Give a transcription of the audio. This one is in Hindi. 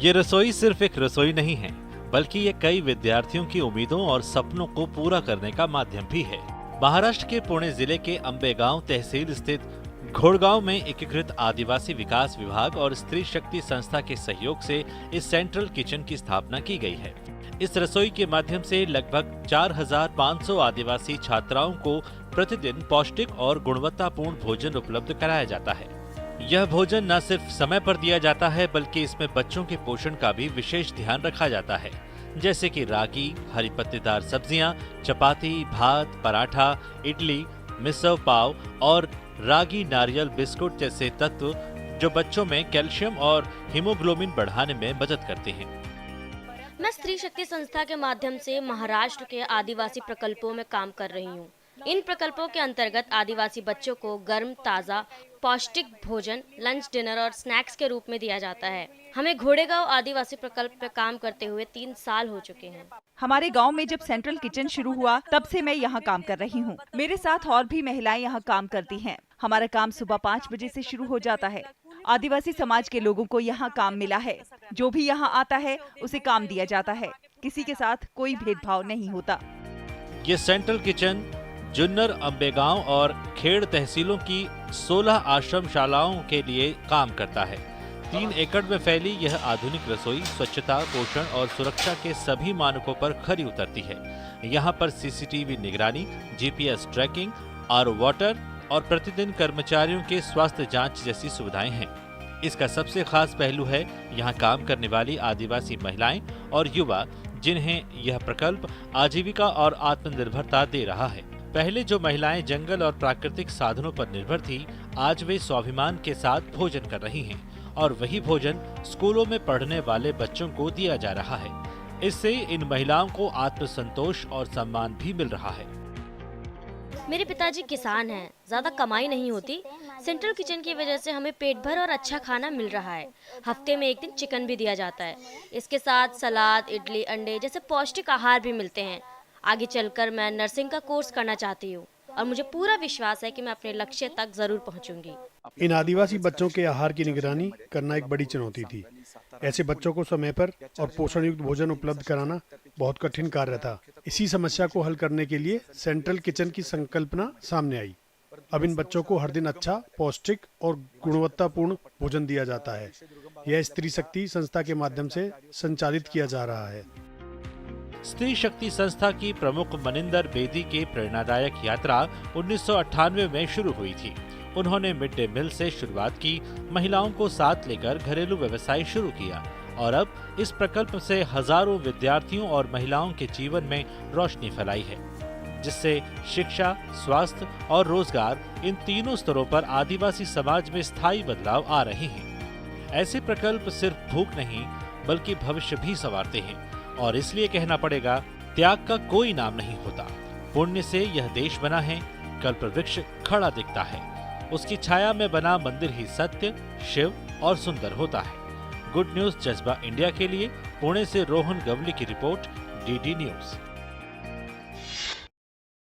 ये रसोई सिर्फ एक रसोई नहीं है, बल्कि ये कई विद्यार्थियों की उम्मीदों और सपनों को पूरा करने का माध्यम भी है। महाराष्ट्र के पुणे जिले के अंबेगांव तहसील स्थित घोड़गांव में एकीकृत आदिवासी विकास विभाग और स्त्री शक्ति संस्था के सहयोग से इस सेंट्रल किचन की स्थापना की गई है। इस रसोई के माध्यम से लगभग 4,500 आदिवासी छात्राओं को प्रतिदिन पौष्टिक और गुणवत्तापूर्ण भोजन उपलब्ध कराया जाता है। यह भोजन न सिर्फ समय पर दिया जाता है, बल्कि इसमें बच्चों के पोषण का भी विशेष ध्यान रखा जाता है, जैसे कि रागी, हरी पत्तेदार सब्जियां, चपाती, भात, पराठा, इडली, मिसल पाव और रागी नारियल बिस्कुट जैसे तत्व जो बच्चों में कैल्शियम और हीमोग्लोबिन बढ़ाने में मदद करते हैं। मैं स्त्री शक्ति संस्था के माध्यम से महाराष्ट्र के आदिवासी प्रकल्पों में काम कर रही हूँ। इन प्रकल्पों के अंतर्गत आदिवासी बच्चों को गर्म, ताज़ा, पौष्टिक भोजन लंच, डिनर और स्नैक्स के रूप में दिया जाता है। हमें घोड़ेगांव आदिवासी प्रकल्प पर काम करते हुए 3 साल हो चुके हैं। हमारे गांव में जब सेंट्रल किचन शुरू हुआ तब से मैं यहाँ काम कर रही हूँ। मेरे साथ और भी महिलाएं यहाँ काम करती हैं। हमारा काम सुबह 5 बजे से शुरू हो जाता है। आदिवासी समाज के लोगों को यहाँ काम मिला है। जो भी यहाँ आता है उसे काम दिया जाता है। किसी के साथ कोई भेदभाव नहीं होता। ये सेंट्रल किचन जुन्नर, अंबेगांव और खेड़ तहसीलों की 16 आश्रम शालाओं के लिए काम करता है। 3 एकड़ में फैली यह आधुनिक रसोई स्वच्छता, पोषण और सुरक्षा के सभी मानकों पर खरी उतरती है। यहाँ पर सीसीटीवी निगरानी, जीपीएस ट्रैकिंग, आरओ वाटर और प्रतिदिन कर्मचारियों के स्वास्थ्य जांच जैसी सुविधाएं हैं। इसका सबसे खास पहलू है यहाँ काम करने वाली आदिवासी महिलाएं और युवा, जिन्हें यह प्रकल्प आजीविका और आत्मनिर्भरता दे रहा है। पहले जो महिलाएं जंगल और प्राकृतिक साधनों पर निर्भर थी, आज वे स्वाभिमान के साथ भोजन कर रही हैं और वही भोजन स्कूलों में पढ़ने वाले बच्चों को दिया जा रहा है। इससे इन महिलाओं को आत्मसंतोष और सम्मान भी मिल रहा है। मेरे पिताजी किसान हैं, ज्यादा कमाई नहीं होती। सेंट्रल किचन की वजह से हमें पेट भर और अच्छा खाना मिल रहा है। हफ्ते में 1 दिन चिकन भी दिया जाता है। इसके साथ सलाद, इडली, अंडे जैसे पौष्टिक आहार भी मिलते हैं। आगे चलकर मैं नर्सिंग का कोर्स करना चाहती हूँ और मुझे पूरा विश्वास है कि मैं अपने लक्ष्य तक जरूर पहुँचूंगी। इन आदिवासी बच्चों के आहार की निगरानी करना एक बड़ी चुनौती थी। ऐसे बच्चों को समय पर और पोषण युक्त भोजन उपलब्ध कराना बहुत कठिन कार्य था। इसी समस्या को हल करने के लिए सेंट्रल किचन की संकल्पना सामने आई। अब इन बच्चों को हर दिन अच्छा, पौष्टिक और गुणवत्तापूर्ण भोजन दिया जाता है। यह स्त्री शक्ति संस्था के माध्यम से संचालित किया जा रहा है। स्त्री शक्ति संस्था की प्रमुख मनिंदर बेदी की प्रेरणादायक यात्रा 1998 में शुरू हुई थी। उन्होंने मिड डे मील से शुरुआत की, महिलाओं को साथ लेकर घरेलू व्यवसाय शुरू किया और अब इस प्रकल्प से हजारों विद्यार्थियों और महिलाओं के जीवन में रोशनी फैलाई है, जिससे शिक्षा, स्वास्थ्य और रोजगार इन तीनों स्तरों पर आदिवासी समाज में स्थायी बदलाव आ रहे हैं। ऐसे प्रकल्प सिर्फ भूख नहीं, बल्कि भविष्य भी संवारते हैं और इसलिए कहना पड़ेगा, त्याग का कोई नाम नहीं होता। पुण्य से यह देश बना है, कल्पवृक्ष खड़ा दिखता है, उसकी छाया में बना मंदिर ही सत्य, शिव और सुंदर होता है। गुड न्यूज जज्बा इंडिया के लिए पुणे से रोहन गवली की रिपोर्ट, डीडी न्यूज।